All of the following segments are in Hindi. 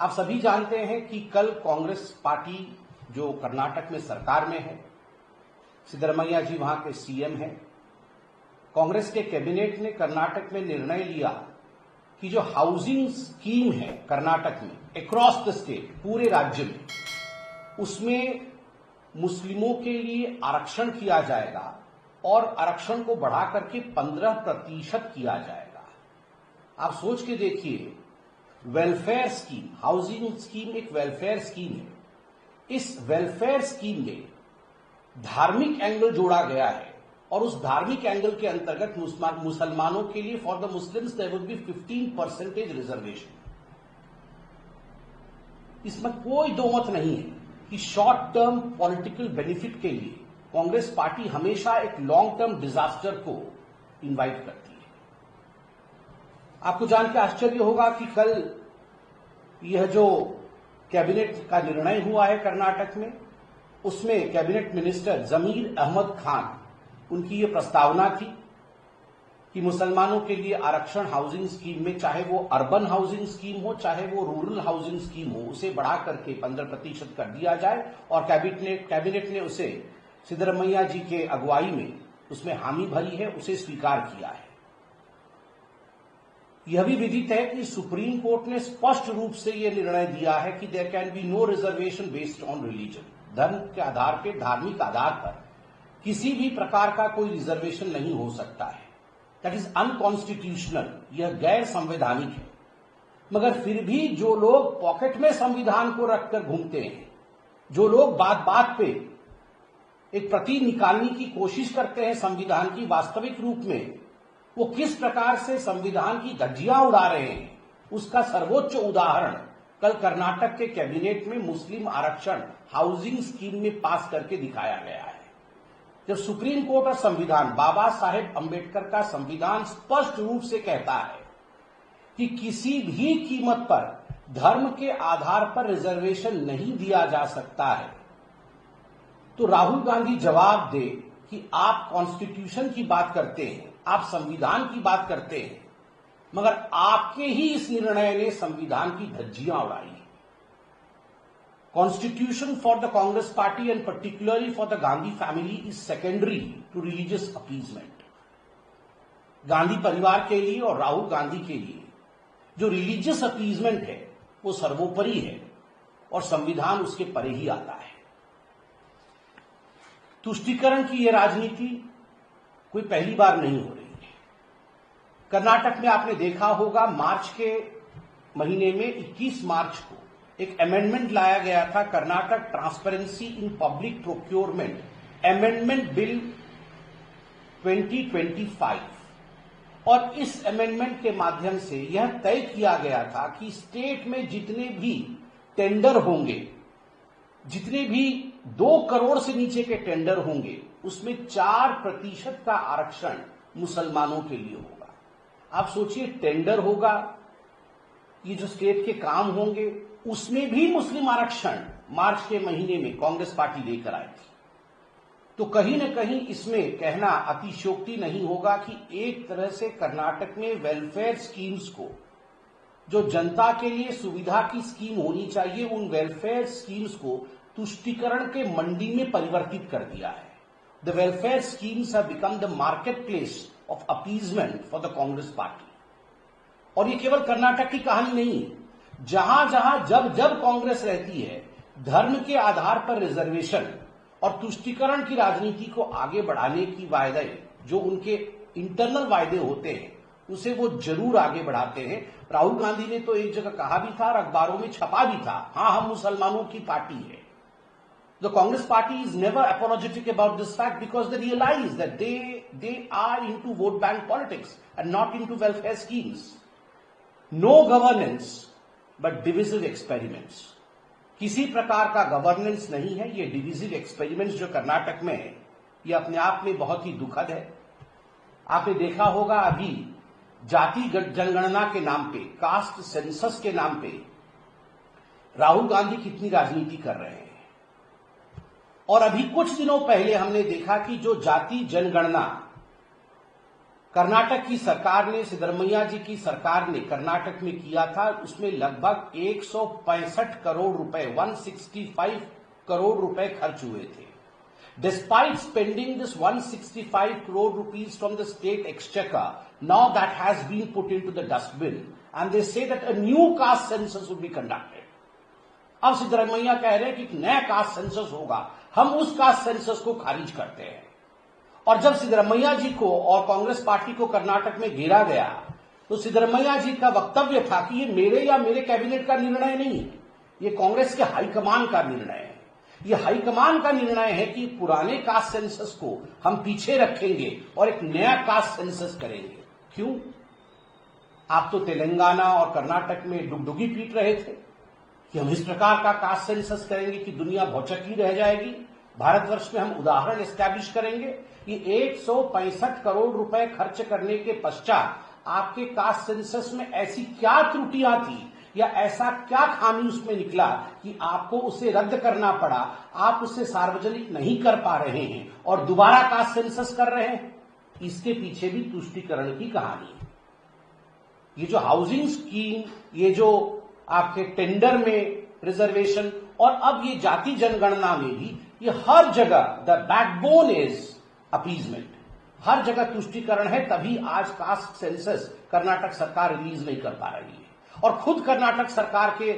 आप सभी जानते हैं कि कल कांग्रेस पार्टी जो कर्नाटक में सरकार में है, सिद्धरमैया जी वहां के सीएम हैं, कांग्रेस के कैबिनेट ने कर्नाटक में निर्णय लिया कि जो हाउसिंग स्कीम है कर्नाटक में अक्रॉस द स्टेट, पूरे राज्य में, उसमें मुस्लिमों के लिए आरक्षण किया जाएगा और आरक्षण को बढ़ा करके 15% किया जाएगा। आप सोच के देखिए, वेलफेयर स्कीम, हाउसिंग स्कीम एक वेलफेयर स्कीम है। इस वेलफेयर स्कीम में धार्मिक एंगल जोड़ा गया है और उस धार्मिक एंगल के अंतर्गत मुसलमानों के लिए for the Muslims there would be 15% reservation. इसमें कोई दो मत नहीं है कि शॉर्ट टर्म पॉलिटिकल बेनिफिट के लिए कांग्रेस पार्टी हमेशा एक लॉन्ग टर्म डिजास्टर को इनवाइट करती है। आपको जान के आश्चर्य होगा कि कल यह जो कैबिनेट का निर्णय हुआ है कर्नाटक में, उसमें कैबिनेट मिनिस्टर जमीर अहमद खान, उनकी यह प्रस्तावना थी कि मुसलमानों के लिए आरक्षण हाउसिंग स्कीम में, चाहे वो अर्बन हाउसिंग स्कीम हो चाहे वो रूरल हाउसिंग स्कीम हो, उसे बढ़ा करके 15% कर दिया जाए। और कैबिनेट ने उसे सिद्धरमैया जी के अगुवाई में उसमें हामी भरी है, उसे स्वीकार किया है। यह भी विदित है कि सुप्रीम कोर्ट ने स्पष्ट रूप से यह निर्णय दिया है कि there can be no reservation based on religion. धर्म के आधार पर, धार्मिक आधार पर किसी भी प्रकार का कोई रिजर्वेशन नहीं हो सकता है। दैट इज अनकॉन्स्टिट्यूशनल, यह गैर संवैधानिक है। मगर फिर भी जो लोग पॉकेट में संविधान को रखकर घूमते हैं, जो लोग बात बात पे एक प्रति निकालने की कोशिश करते हैं संविधान की, वास्तविक रूप में वो किस प्रकार से संविधान की धज्जियां उड़ा रहे हैं, उसका सर्वोच्च उदाहरण कल कर्नाटक के कैबिनेट में मुस्लिम आरक्षण हाउसिंग स्कीम में पास करके दिखाया गया है। जब सुप्रीम कोर्ट और संविधान, बाबा साहेब अंबेडकर का संविधान स्पष्ट रूप से कहता है कि किसी भी कीमत पर धर्म के आधार पर रिजर्वेशन नहीं दिया जा सकता है, तो राहुल गांधी जवाब दे कि आप कॉन्स्टिट्यूशन की बात करते हैं, आप संविधान की बात करते हैं, मगर आपके ही इस निर्णय ने संविधान की धज्जियां उड़ाई। Constitution for the Congress party and particularly for the Gandhi family is secondary to religious appeasement. Gandhi परिवार के लिए और राहुल गांधी के लिए जो रिलीजियस अपीजमेंट है वो सर्वोपरि है और संविधान उसके परे ही आता है। तुष्टीकरण की यह राजनीति कोई पहली बार नहीं हो रही है। कर्नाटक में आपने देखा होगा, मार्च के महीने में 21 मार्च को एक अमेंडमेंट लाया गया था, Karnataka transparency in public procurement amendment bill 2025, और इस अमेंडमेंट के माध्यम से यह तय किया गया था कि स्टेट में जितने भी टेंडर होंगे, जितने भी 2 करोड़ से नीचे के टेंडर होंगे, उसमें 4% का आरक्षण मुसलमानों के लिए होगा। आप सोचिए, टेंडर होगा, ये जो स्टेट के काम होंगे, उसमें भी मुस्लिम आरक्षण मार्च के महीने में कांग्रेस पार्टी लेकर आई थी। तो कहीं न कहीं इसमें कहना अतिशयोक्ति नहीं होगा कि एक तरह से कर्नाटक में वेलफेयर स्कीम्स को, जो जनता के लिए सुविधा की स्कीम होनी चाहिए, उन वेलफेयर स्कीम्स को तुष्टीकरण के मंडी में परिवर्तित कर दिया है। The welfare schemes have become the market place of appeasement for the Congress party. और ये केवल कर्नाटक की कहानी नहीं है। जहां जहां जब जब कांग्रेस रहती है, धर्म के आधार पर रिजर्वेशन और तुष्टीकरण की राजनीति को आगे बढ़ाने की वायदे, जो उनके इंटरनल वायदे होते हैं, उसे वो जरूर आगे बढ़ाते हैं। राहुल गांधी ने तो एक जगह कहा भी था और अखबारों में छपा भी था, हां, हम मुसलमानों की पार्टी है। The Congress party is never apologetic about this fact because they realize that they are into vote bank politics and not into welfare schemes. No governance but divisive experiments. किसी प्रकार का गवर्नेंस नहीं है, ये डिविजिव एक्सपेरिमेंट्स जो कर्नाटक में है, ये अपने आप में बहुत ही दुखद है। आपने देखा होगा, अभी जाति जनगणना के नाम पे, कास्ट सेंसस के नाम पे राहुल गांधी कितनी राजनीति कर रहे हैं। और अभी कुछ दिनों पहले हमने देखा कि जो जाति जनगणना कर्नाटक की सरकार ने, सिद्धरमैया जी की सरकार ने कर्नाटक में किया था, उसमें लगभग 165 करोड़ रुपए, 165 करोड़ रुपए खर्च हुए थे. Despite spending this 165 crore rupees from the state exchequer, now that has been put into the dustbin, and they say that a new caste census will be conducted. अब सिद्धरमैया कह रहे हैं कि एक नया कास्ट सेंसस होगा, हम उस कास्ट सेंसस को खारिज करते हैं. और जब सिद्धरमैया जी को और कांग्रेस पार्टी को कर्नाटक में घेरा गया, तो सिद्धरमैया जी का वक्तव्य था कि ये मेरे या मेरे कैबिनेट का निर्णय नहीं है, ये कांग्रेस के हाईकमान का निर्णय है. ये हाईकमान का निर्णय है कि पुराने कास्ट सेंसस को हम पीछे रखेंगे और एक नया कास्ट सेंसस करेंगे. क्यों? आप तो तेलंगाना और कर्नाटक में डुगडुगी पीट रहे थे कि हम इस प्रकार का कास्ट सेंसस करेंगे कि दुनिया भौचक्की रह जाएगी, भारतवर्ष में हम उदाहरण एस्टैब्लिश करेंगे. ये 165 करोड़ रुपए खर्च करने के पश्चात आपके कास्ट सेंसस में ऐसी क्या त्रुटियां थी या ऐसा क्या खामी उसमें निकला कि आपको उसे रद्द करना पड़ा, आप उसे सार्वजनिक नहीं कर पा रहे हैं और दोबारा कास्ट सेंसस कर रहे हैं? इसके पीछे भी तुष्टीकरण की कहानी है. ये जो हाउसिंग स्कीम, ये जो आपके टेंडर में रिजर्वेशन और अब ये जाति जनगणना में भी, ये हर जगह द बैकबोन इज अपीजमेंट. हर जगह तुष्टीकरण है, तभी आज कास्ट सेंसस कर्नाटक सरकार रिलीज नहीं कर पा रही है. और खुद कर्नाटक सरकार के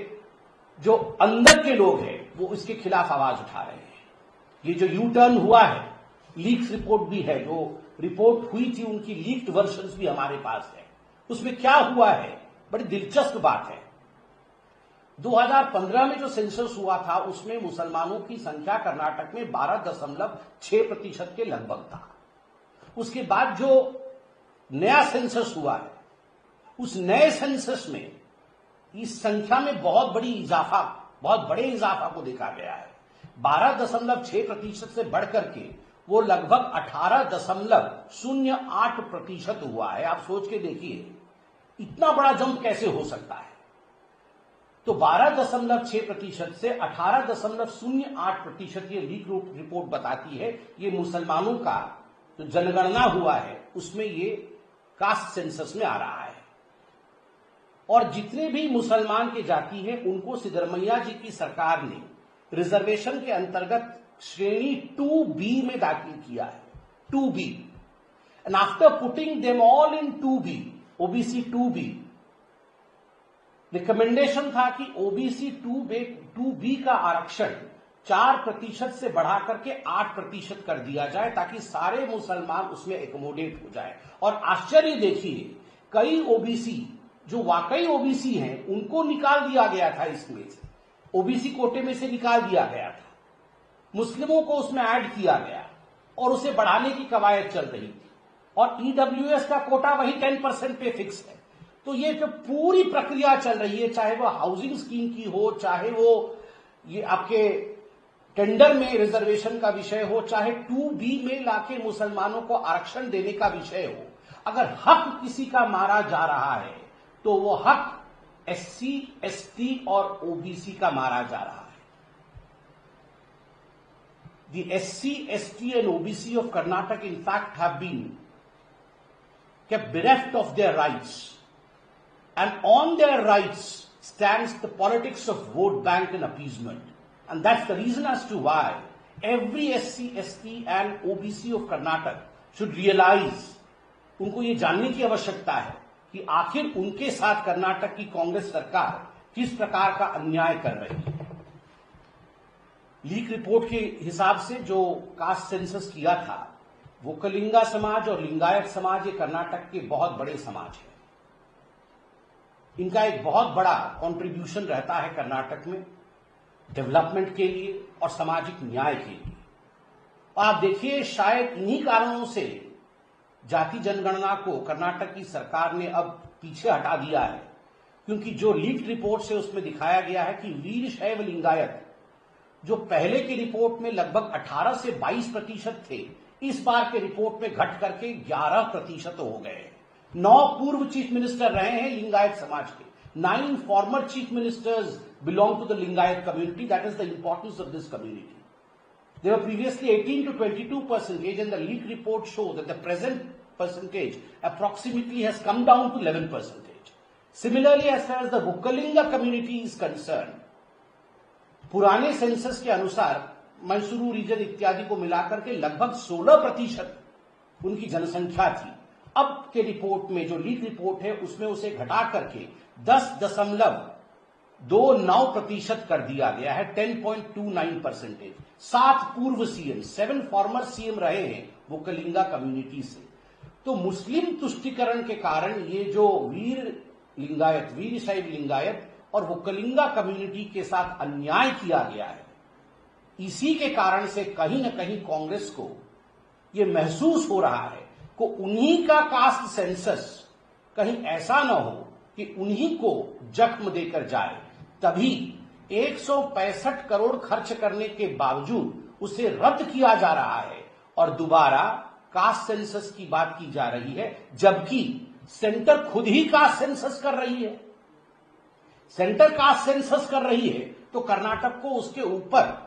जो अंदर के लोग हैं वो इसके खिलाफ आवाज उठा रहे हैं. ये जो यू टर्न हुआ है, लीक्स रिपोर्ट भी है, जो रिपोर्ट हुई थी उनकी लीक्ड वर्जन्स भी हमारे पास है. उसमें क्या हुआ है, बड़ी दिलचस्प बात है. 2015 में जो सेंसस हुआ था उसमें मुसलमानों की संख्या कर्नाटक में 12.6% के लगभग था. उसके बाद जो नया सेंसस हुआ है, उस नए सेंसस में इस संख्या में बहुत बड़े इजाफा को देखा गया है. 12.6% से बढ़कर के वो लगभग 18.08% हुआ है. आप सोच के देखिए इतना बड़ा जंप कैसे हो सकता है. तो 12.6% से 18.08% ये लीक रिपोर्ट बताती है, ये मुसलमानों का जो जनगणना हुआ है उसमें ये कास्ट सेंसस में आ रहा है. और जितने भी मुसलमान के जाति हैं उनको सिद्धरमैया जी की सरकार ने रिजर्वेशन के अंतर्गत श्रेणी 2B में दाखिल किया है. 2B. And after putting them all in 2B, OBC 2B, recommendation था कि ओबीसी 2B का आरक्षण 4% से बढ़ाकर के 8% कर दिया जाए ताकि सारे मुसलमान उसमें एकोमोडेट हो जाए. और आश्चर्य देखिए, कई ओबीसी जो वाकई ओबीसी हैं उनको निकाल दिया गया था, इसमें से ओबीसी कोटे में से निकाल दिया गया था, मुस्लिमों को उसमें ऐड किया गया और उसे बढ़ाने की कवायद चल रही थी. और ईडब्ल्यूएस का कोटा वही 10% पे फिक्स है. तो ये जो पूरी प्रक्रिया चल रही है, चाहे वो हाउसिंग स्कीम की हो, चाहे वो ये आपके टेंडर में रिजर्वेशन का विषय हो, चाहे 2B में लाके मुसलमानों को आरक्षण देने का विषय हो, अगर हक किसी का मारा जा रहा है तो वो हक SC, ST और OBC का मारा जा रहा है. The SC, ST and OBC of Karnataka in fact have been kept bereft of their rights, and on their rights stands the politics of vote bank and appeasement. And that's the reason as to why every SC, ST and OBC of Karnataka should realize, उनको ये जानने की आवश्यकता है कि आखिर उनके साथ कर्नाटक की कांग्रेस सरकार किस प्रकार का अन्याय कर रही है. लीक रिपोर्ट के हिसाब से जो कास्ट सेंसस किया था, वो कलिंगा समाज और लिंगायत समाज ये कर्नाटक के बहुत बड़े समाज हैं. इनका एक बहुत बड़ा कंट्रीब्यूशन रहता है कर्नाटक में डेवलपमेंट के लिए और सामाजिक न्याय के लिए. और आप देखिए, शायद इन्हीं कारणों से जाति जनगणना को कर्नाटक की सरकार ने अब पीछे हटा दिया है, क्योंकि जो लीक रिपोर्ट से उसमें दिखाया गया है कि वीर शैव लिंगायत जो पहले की रिपोर्ट में लगभग 18 से 22% थे, इस बार के रिपोर्ट में घट करके 11% हो गए. 9 पूर्व चीफ मिनिस्टर रहे हैं लिंगायत समाज के. 9 former chief ministers belong to the Lingayat community. That is the importance of this community. They were previously 18 to 22% and the leak report show that the present percentage approximately has come down to 11%. Similarly, as far as the Vokalinga community is concerned, पुराने सेंसस के अनुसार मैसूरू रीजन इत्यादि को मिलाकर के लगभग 16% उनकी जनसंख्या थी। अब के रिपोर्ट में, जो लीड रिपोर्ट है, उसमें उसे घटा करके 10.29% कर दिया गया है, 10.29%। 7 पूर्व सीएम, 7 फॉर्मर सीएम रहे हैं वोकलिंगा कम्युनिटी से। तो मुस्लिम तुष्टिकरण के कारण ये जो वीर शैव लिंगायत और वोकलिंगा कम्युनिटी के साथ अन्याय किया गया है, इसी के कारण से कहीं न कहीं कांग्रेस को यह महसूस हो रहा है कि उन्हीं का कास्ट सेंसस कहीं ऐसा न हो कि उन्हीं को जख्म देकर जाए। तभी 165 करोड़ खर्च करने के बावजूद उसे रद्द किया जा रहा है और दोबारा कास्ट सेंसस की बात की जा रही है, जबकि सेंटर खुद ही कास्ट सेंसस कर रही है। सेंटर कास्ट सेंसस कर रही है तो कर्नाटक को उसके ऊपर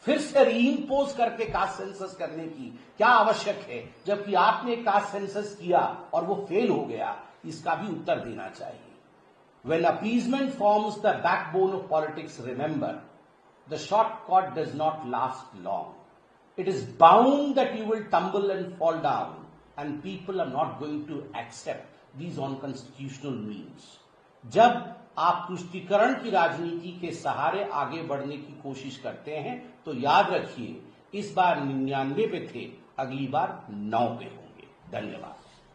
फिर से रीइंपोज करके कास्ट सेंसस करने की क्या आवश्यक है, जबकि आपने कास्ट सेंसस किया और वो फेल हो गया। इसका भी उत्तर देना चाहिए। When appeasement forms the backbone of politics, remember, the shortcut does not last long. It is bound that you will tumble and fall down, and people are not going to accept these unconstitutional means. जब आप तुष्टीकरण की राजनीति के सहारे आगे बढ़ने की कोशिश करते हैं तो याद रखिए, इस बार 99 पे थे, अगली बार 9 पे होंगे। धन्यवाद।